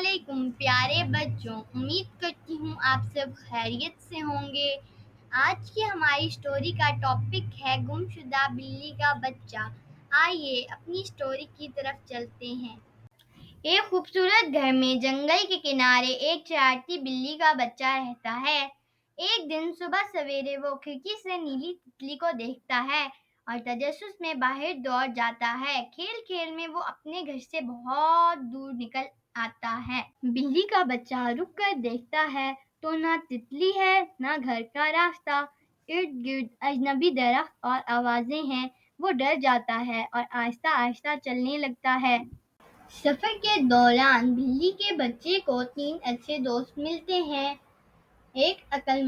علیکم پیارے بچوں، امید کرتی ہوں آپ سب خیریت سے ہوں گے۔ آج کی ہماری اسٹوری کا ٹاپک ہے گمشدہ بلی کا بچہ۔ آئیے اپنی اسٹوری کی طرف چلتے ہیں۔ ایک خوبصورت گھر میں جنگل کے کنارے ایک شرارتی بلی کا بچہ رہتا ہے۔ ایک دن صبح سویرے وہ کھڑکی سے نیلی تتلی کو دیکھتا ہے اور تجسس میں باہر دوڑ جاتا ہے۔ کھیل کھیل میں وہ اپنے گھر سے بہت دور نکل آتا ہے۔ بلی کا بچہ رک کر دیکھتا ہے تو نہ تتلی ہے نہ گھر کا راستہ۔ ارد گرد اجنبی درخت اور آوازیں ہیں۔ وہ ڈر جاتا ہے اور آہستہ آہستہ چلنے لگتا ہے۔ سفر کے دوران بلی کے بچے کو 3 اچھے دوست ملتے ہیں۔ ایک عقل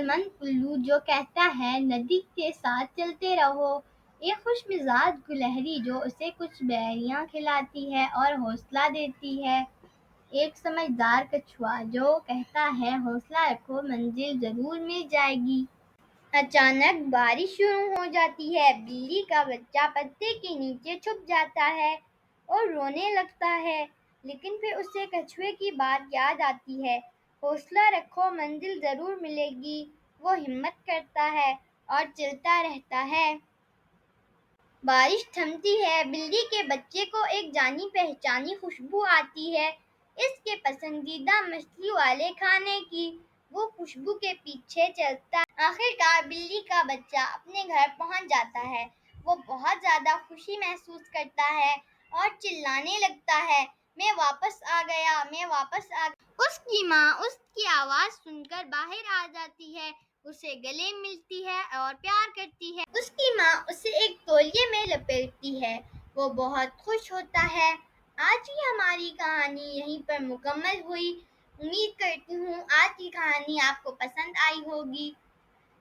مند الو جو کہتا ہے ندی کے ساتھ چلتے رہو۔ ایک خوش مزاج گلہری جو اسے کچھ بیریاں کھلاتی ہے اور حوصلہ دیتی ہے۔ ایک سمجھدار کچھوا جو کہتا ہے حوصلہ رکھو منزل ضرور مل جائے گی۔ اچانک بارش شروع ہو جاتی ہے۔ بلی کا بچہ پتے کے نیچے چھپ جاتا ہے اور رونے لگتا ہے، لیکن پھر اسے کچھوے کی بات یاد آتی ہے، حوصلہ رکھو منزل ضرور ملے گی۔ وہ ہمت کرتا ہے اور چلتا رہتا ہے۔ بارش تھمتی ہے۔ بلی کے بچے کو ایک جانی پہچانی خوشبو آتی ہے، اس کے پسندیدہ مچھلی والے کھانے کی۔ وہ خوشبو کے پیچھے چلتا ہے۔ آخرکار بلی کا بچہ اپنے گھر پہنچ جاتا ہے۔ وہ بہت زیادہ خوشی محسوس کرتا ہے اور چلانے لگتا ہے، میں واپس آ گیا، میں واپس آ گیا۔ اس کی ماں اس کی آواز سن کر باہر آ جاتی ہے، اسے گلے ملتی ہے اور پیار کرتی ہے۔ اس کی ماں اسے ایک تولیے میں لپیٹتی ہے۔ وہ بہت خوش ہوتا ہے۔ آج کی ہماری کہانی یہیں پر مکمل ہوئی۔ امید کرتی ہوں آج کی کہانی آپ کو پسند آئی ہوگی۔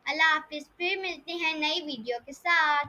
اللہ حافظ، پھر ملتے ہیں نئی ویڈیو کے ساتھ۔